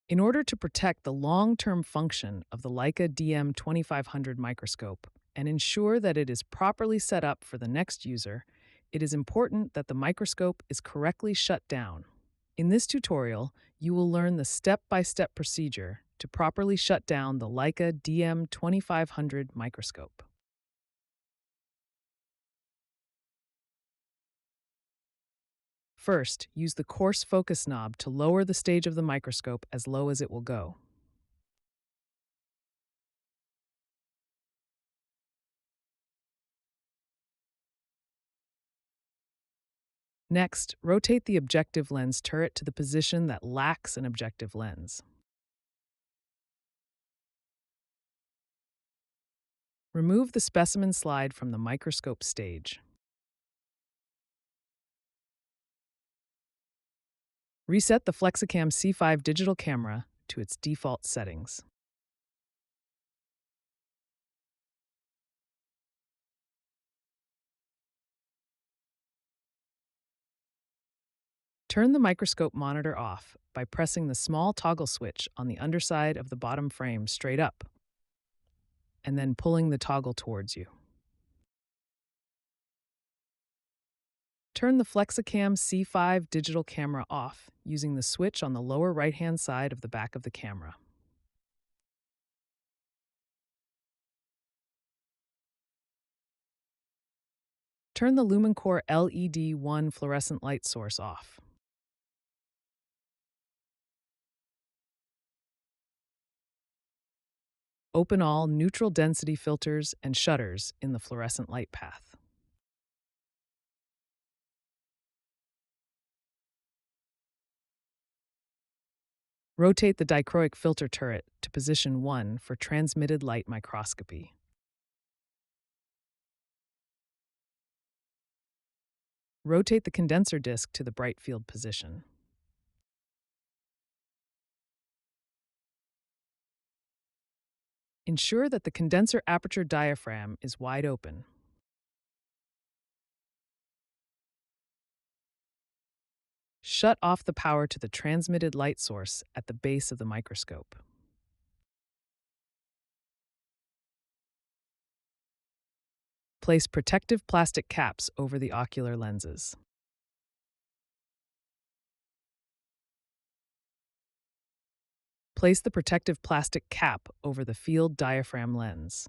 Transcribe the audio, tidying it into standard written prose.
In order to protect the long-term function of the Leica DM2500 microscope and ensure that it is properly set up for the next user, it is important that the microscope is correctly shut down. In this tutorial, you will learn the step-by-step procedure to properly shut down the Leica DM2500 microscope. First, use the coarse focus knob to lower the stage of the microscope as low as it will go. Next, rotate the objective lens turret to the position that lacks an objective lens. Remove the specimen slide from the microscope stage. Reset the Flexicam C5 digital camera to its default settings. Turn the microscope monitor off by pressing the small toggle switch on the underside of the bottom frame straight up, and then pulling the toggle towards you. Turn the Flexicam C5 digital camera off using the switch on the lower right-hand side of the back of the camera. Turn the LumenCore LED-1 fluorescent light source off. Open all neutral density filters and shutters in the fluorescent light path. Rotate the dichroic filter turret to position 1 for transmitted light microscopy. Rotate the condenser disc to the bright field position. Ensure that the condenser aperture diaphragm is wide open. Shut off the power to the transmitted light source at the base of the microscope. Place protective plastic caps over the ocular lenses. Place the protective plastic cap over the field diaphragm lens.